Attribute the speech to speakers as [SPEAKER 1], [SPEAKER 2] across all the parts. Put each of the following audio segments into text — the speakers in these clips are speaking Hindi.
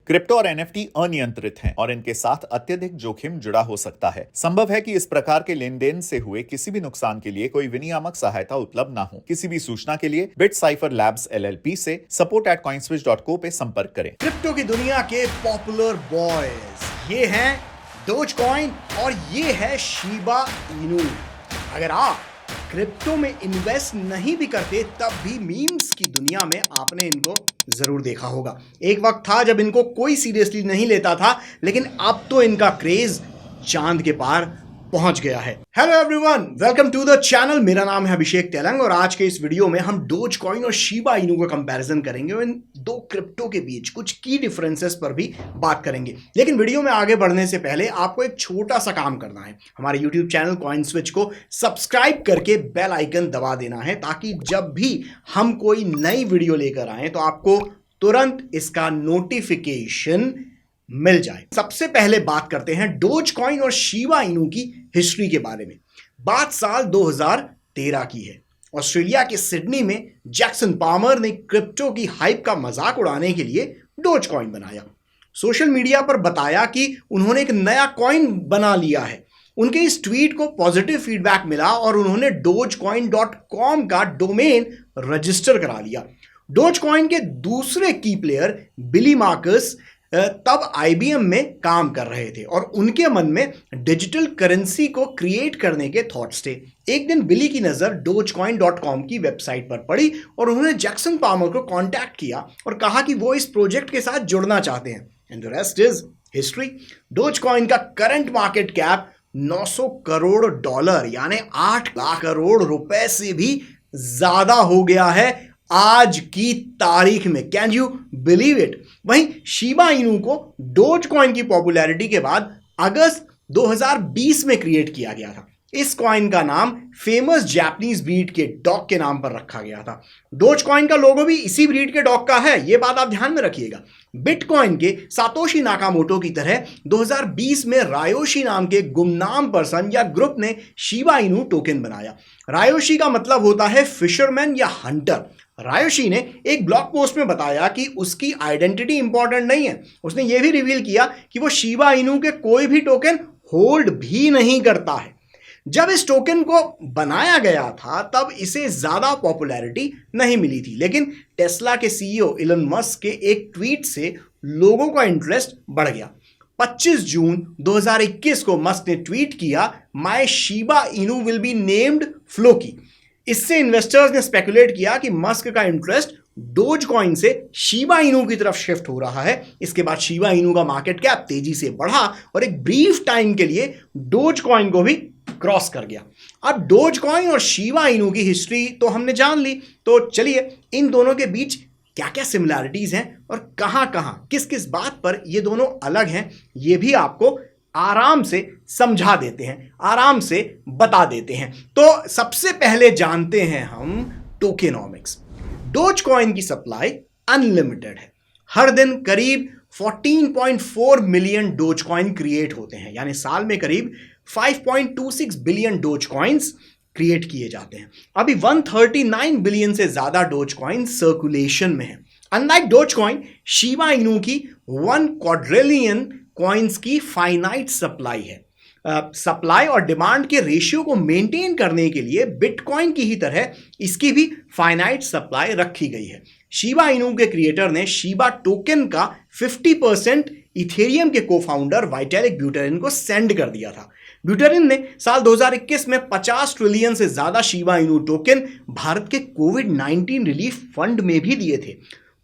[SPEAKER 1] क्रिप्टो और एनएफटी अनियंत्रित हैं और इनके साथ अत्यधिक जोखिम जुड़ा हो सकता है। संभव है कि इस प्रकार के लेन देन से हुए किसी भी नुकसान के लिए कोई विनियामक सहायता उपलब्ध ना हो। किसी भी सूचना के लिए बिटसाइफर लैब्स एलएलपी से support@coinswitch.co पे संपर्क करें।
[SPEAKER 2] क्रिप्टो की दुनिया के पॉपुलर बॉयज ये हैं डोजकॉइन और ये है शिबा इनू। अगर आप क्रिप्टो में इन्वेस्ट नहीं भी करते तब भी मीम्स की दुनिया में आपने इनको जरूर देखा होगा। एक वक्त था जब इनको कोई सीरियसली नहीं लेता था, लेकिन अब तो इनका क्रेज चांद के पार पहुंच गया है। Hello everyone, welcome to the channel. मेरा नाम है अभिषेक तेलंग और आज के इस वीडियो में हम डोजकॉइन और शिबा इनू का कंपैरिजन करेंगे और इन दो क्रिप्टो के बीच कुछ की डिफरेंसेस पर भी बात करेंगे। लेकिन वीडियो में आगे बढ़ने से पहले आपको एक छोटा सा काम करना है। हमारे यूट्यूब चैनल कॉइनस्विच को सब्सक्राइब करके बेल आइकन दबा देना है, ताकि जब भी हम कोई नई वीडियो लेकर आए तो आपको तुरंत इसका नोटिफिकेशन मिल जाए। सबसे पहले बात करते हैं डोजकॉइन और शिबा इनू की हिस्ट्री के बारे में। बात साल 2013 की है। ऑस्ट्रेलिया के सिडनी में जैक्सन पामर ने क्रिप्टो की हाइप का मजाक उड़ाने के लिए डोजकॉइन बनाया। सोशल मीडिया पर बताया कि उन्होंने एक नया कॉइन बना लिया है। उनके इस ट्वीट को पॉजिटिव फीडबैक मिला और उन्होंने dogecoin.com का डोमेन रजिस्टर करा लिया। डोजकॉइन के दूसरे की प्लेयर बिली मार्कस तब IBM में काम कर रहे थे और उनके मन में डिजिटल करेंसी को क्रिएट करने के थॉट्स थे। एक दिन बिली की नज़र dogecoin.com की वेबसाइट पर पड़ी और उन्होंने जैक्सन पामर को कांटेक्ट किया और कहा कि वो इस प्रोजेक्ट के साथ जुड़ना चाहते हैं। And the rest is history. Dogecoin का करंट मार्केट कैप $900 करोड़ यानी 8 लाख करोड़ रुपए से भी ज्यादा हो गया है आज की तारीख में। Can you believe it? वहीं शिबा इनू को डोजकॉइन की पॉपुलैरिटी के बाद अगस्त 2020 में क्रिएट किया गया था। इस कॉइन का नाम फेमस जापानीज ब्रीड के डॉग के नाम पर रखा गया था। डोजकॉइन का लोगो भी इसी ब्रीड के डॉग का है, यह बात आप ध्यान में रखिएगा। बिटकॉइन के सातोशी नाकामोटो की तरह 2020 में रायोशी नाम के गुमनाम पर्सन या ग्रुप ने शिबा इनू टोकन बनाया। रायोशी का मतलब होता है फिशरमैन या हंटर। रायोशी ने एक ब्लॉग पोस्ट में बताया कि उसकी आइडेंटिटी इंपॉर्टेंट नहीं है। उसने यह भी रिवील किया कि वो शिबा इनू के कोई भी टोकन होल्ड भी नहीं करता है। जब इस टोकन को बनाया गया था तब इसे ज्यादा पॉपुलैरिटी नहीं मिली थी, लेकिन टेस्ला के CEO इलन मस्क के एक ट्वीट से लोगों का इंटरेस्ट बढ़ गया। 25 जून 2021 को मस्क ने ट्वीट किया, my Shiba Inu will be named Floki. इससे इन्वेस्टर्स ने स्पेकुलेट किया कि मस्क का इंटरेस्ट डोजकॉइन से शिबा इनू की तरफ शिफ्ट हो रहा है। इसके बाद शिबा इनू का मार्केट कैप तेजी से बढ़ा और एक ब्रीफ टाइम के लिए डोजकॉइन को भी क्रॉस कर गया। अब डोजकॉइन और शिबा इनू की हिस्ट्री तो हमने जान ली, तो चलिए इन दोनों के बीच क्या क्या सिमिलैरिटीज हैं और कहां कहां किस किस बात पर ये दोनों अलग हैं, ये भी आपको आराम से समझा देते हैं, आराम से बता देते हैं। तो सबसे पहले जानते हैं हम टोकेनॉमिक्स। डोजकॉइन की सप्लाई अनलिमिटेड है। हर दिन करीब 14.4 मिलियन डोजकॉइन क्रिएट होते हैं, यानी साल में करीब 5.26 बिलियन डोजकॉइंस क्रिएट किए जाते हैं। अभी 139 बिलियन से ज्यादा डोजकॉइन सर्कुलेशन में है। अनलाइक डोजकॉइन, शिबा इनू की 1 क्वाड्रिलियन कॉइन्स की फाइनाइट सप्लाई है। सप्लाई और डिमांड के रेशियो को मेंटेन करने के लिए बिटकॉइन की ही तरह इसकी भी फाइनाइट सप्लाई रखी गई है। शिबा इनू के क्रिएटर ने शिबा टोकन का 50% इथेरियम के को-फाउंडर वाइटेलिक ब्यूटेरिन को सेंड कर दिया था। ब्यूटेरिन ने साल 2021 में 50 ट्रिलियन से ज्यादा शिबा इनू टोकन भारत के कोविड-19 रिलीफ फंड में भी दिए थे।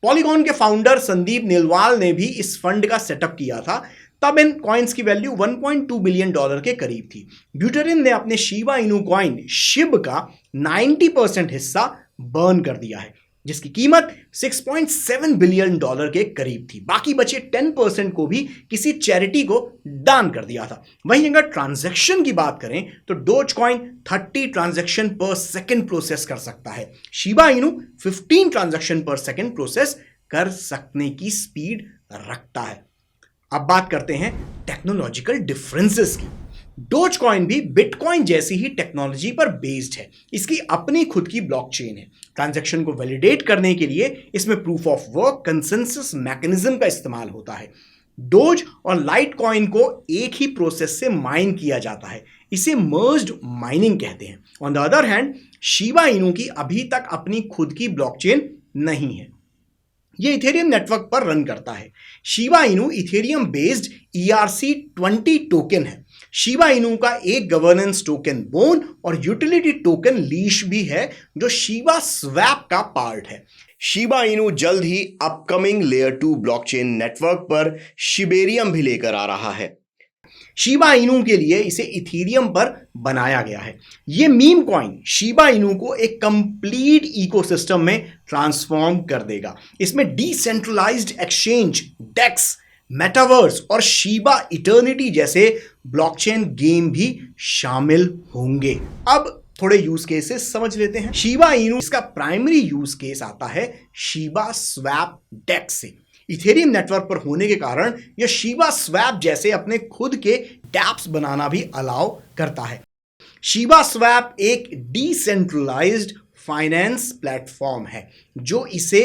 [SPEAKER 2] पॉलीगॉन के फाउंडर संदीप नीलवाल ने भी इस फंड का सेटअप किया था। तब इन कॉइन्स की वैल्यू $1.2 बिलियन के करीब थी। ब्यूटेरिन ने अपने शिबा इनू कॉइन शिब का 90% हिस्सा बर्न कर दिया है, जिसकी कीमत $6.7 बिलियन के करीब थी। बाकी बचे 10% को भी किसी चैरिटी को दान कर दिया था। वहीं अगर ट्रांजैक्शन की बात करें तो डोजकॉइन 30 ट्रांजैक्शन पर सेकंड प्रोसेस कर सकता है। शिबा इनू 15 ट्रांजैक्शन पर सेकंड प्रोसेस कर सकने की स्पीड रखता है। अब बात करते हैं टेक्नोलॉजिकल डिफरेंसेस की। डोज कॉइन भी बिटकॉइन जैसी ही टेक्नोलॉजी पर बेस्ड है। इसकी अपनी खुद की ब्लॉकचेन है। ट्रांजैक्शन को वैलिडेट करने के लिए इसमें proof of work consensus mechanism का इस्तेमाल होता है। डोज और लाइट कॉइन को एक ही प्रोसेस से माइन किया जाता है। इसे मर्ज्ड माइनिंग कहते हैं। On the other hand Shiba Inu की अभी तक अपनी खुद की ब्लॉकचेन नहीं है। ये इथेरियम नेटवर्क पर रन करता है। Shiba Inu Ethereum based ERC-20 token है। शिबा इनू का एक गवर्नेंस टोकन बोन और यूटिलिटी टोकन लीश भी है जो शिबा स्वैप का पार्ट है। शिबा इनू जल्द ही अपकमिंग लेयर 2 ब्लॉकचेन नेटवर्क पर शिबेरियम भी लेकर आ रहा है। शिबा इनू के लिए इसे इथेरियम पर बनाया गया है। यह मीम कॉइन शिबा इनू को एक कंप्लीट इकोसिस्टम में ट्रांसफॉर्म कर देगा। इसमें डिसेंट्रलाइज्ड एक्सचेंज, डेक्स, मेटावर्स और शिबा इटर्निटी जैसे ब्लॉकचेन गेम भी शामिल होंगे। अब थोड़े यूज केसेस समझ लेते हैं। शिबा इनू इसका प्राइमरी यूज केस आता है शिबा स्वैप डेक्स से। इथेरियम नेटवर्क पर होने के कारण यह शिबा स्वैप जैसे अपने खुद के डैप्स बनाना भी अलाउ करता है। शिबा स्वैप एक डिसेंट्रलाइज्ड फाइनेंस प्लेटफॉर्म है जो इसे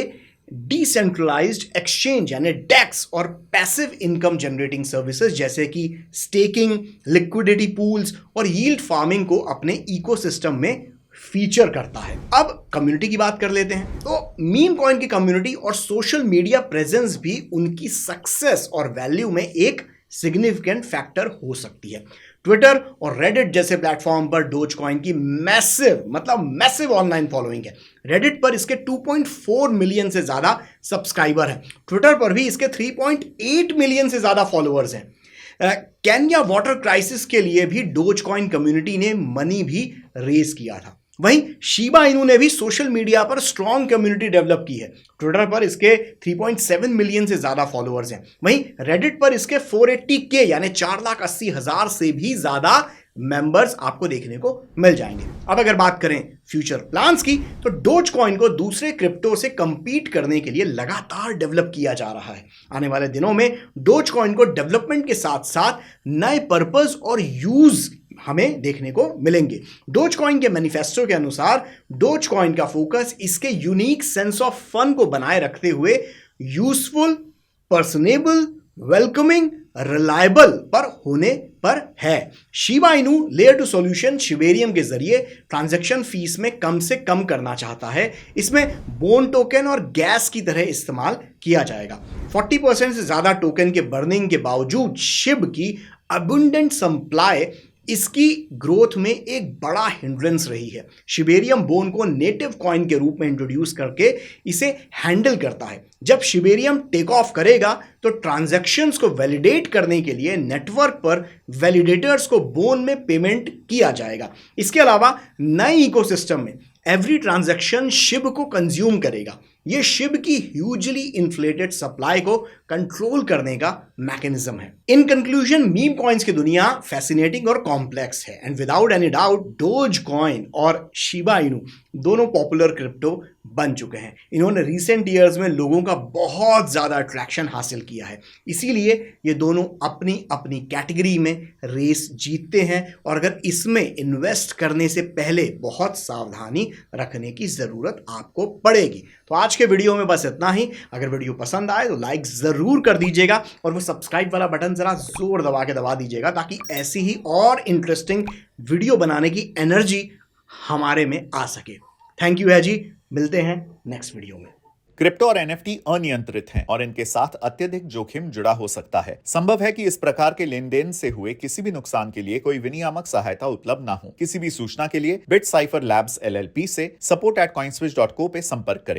[SPEAKER 2] डिसेंट्रलाइज्ड एक्सचेंज यानी डेक्स और पैसिव इनकम जनरेटिंग सर्विसेज जैसे कि स्टेकिंग, लिक्विडिटी पूल्स और यील्ड फार्मिंग को अपने इकोसिस्टम में फीचर करता है। अब कम्युनिटी की बात कर लेते हैं। तो मीम कॉइन की कम्युनिटी और सोशल मीडिया प्रेजेंस भी उनकी सक्सेस और वैल्यू में एक सिग्निफिकेंट फैक्टर हो सकती है। ट्विटर और रेडिट जैसे प्लेटफॉर्म पर डोज कॉइन की मैसिव ऑनलाइन फॉलोइंग है। रेडिट पर इसके 2.4 मिलियन से ज्यादा सब्सक्राइबर हैं। ट्विटर पर भी इसके 3.8 मिलियन से ज्यादा फॉलोअर्स हैं। केन्या वाटर क्राइसिस के लिए भी डोज कॉइन कम्युनिटी ने मनी भी रेज किया था। वहीं शिबा इनू ने भी सोशल मीडिया पर स्ट्रॉन्ग कम्युनिटी डेवलप की है। ट्विटर पर इसके 3.7 मिलियन से ज्यादा फॉलोअर्स हैं। वहीं रेडिट पर इसके 480K यानी 4,80,000 से भी ज्यादा मेंबर्स आपको देखने को मिल जाएंगे। अब अगर बात करें फ्यूचर प्लान्स की, तो डोज कॉइन को दूसरे क्रिप्टो से कंपीट करने के लिए लगातार डेवलप किया जा रहा है। आने वाले दिनों में डोज कॉइन को डेवलपमेंट के साथ साथ नए पर्पस और यूज हमें देखने को मिलेंगे। डोज कॉइन के मैनिफेस्टो के अनुसार डोज कॉइन का फोकस इसके यूनिक सेंस ऑफ फन को बनाए रखते हुए यूजफुल, पर्सनेबल, वेलकमिंग, रिलायबल पर होने पर है। Shiba Inu layer 2 solution Shibarium के जरिए ट्रांजैक्शन फीस में कम से कम करना चाहता है। इसमें बोन टोकन और गैस की तरह इस्तेमाल किया जाएगा। 40% से ज्यादा टोकन के बर्निंग के बावजूद शिब की अबुंडेंट सप्लाई इसकी ग्रोथ में एक बड़ा हिंड्रेंस रही है। शिबेरियम बोन को नेटिव कॉइन के रूप में इंट्रोड्यूस करके इसे हैंडल करता है। जब शिबेरियम टेक ऑफ करेगा तो ट्रांजैक्शंस को वैलिडेट करने के लिए नेटवर्क पर वैलिडेटर्स को बोन में पेमेंट किया जाएगा। इसके अलावा नए इकोसिस्टम में एवरी ट्रांजैक्शन शिब को कंज्यूम करेगा। यह शिब की ह्यूजली इन्फ्लेटेड सप्लाई को कंट्रोल करने का मैकेनिज्म है। इन कंक्लूजन मीम कॉइन्स की दुनिया फैसिनेटिंग और कॉम्प्लेक्स है and without any doubt dose coin और शिबा इनू दोनों पॉपुलर क्रिप्टो बन चुके हैं। इन्होंने रिसेंट ईयर्स में लोगों का बहुत ज्यादा अट्रैक्शन हासिल किया है। इसीलिए ये दोनों अपनी अपनी कैटेगरी में रेस जीतते हैं और अगर इसमें इन्वेस्ट करने से पहले बहुत सावधानी रखने की जरूरत आपको पड़ेगी। तो आज के वीडियो में बस इतना ही। अगर वीडियो पसंद आए तो लाइक जरूर कर दीजिएगा और वो सब्सक्राइब वाला बटन जरा जोर दबा के दबा दीजिएगा ताकि ऐसी ही और इंटरेस्टिंग वीडियो बनाने की एनर्जी हमारे में आ सके। थैंक यू है जी, मिलते हैं नेक्स्ट वीडियो में।
[SPEAKER 1] क्रिप्टो और एनएफटी अनियंत्रित हैं और इनके साथ अत्यधिक जोखिम जुड़ा हो सकता है। संभव है कि इस प्रकार के लेन देन से हुए किसी भी नुकसान के लिए कोई विनियामक सहायता उपलब्ध ना हो। किसी भी सूचना के लिए बिटसाइफर लैब्स LLP से support@coinswitch.co पे संपर्क करें।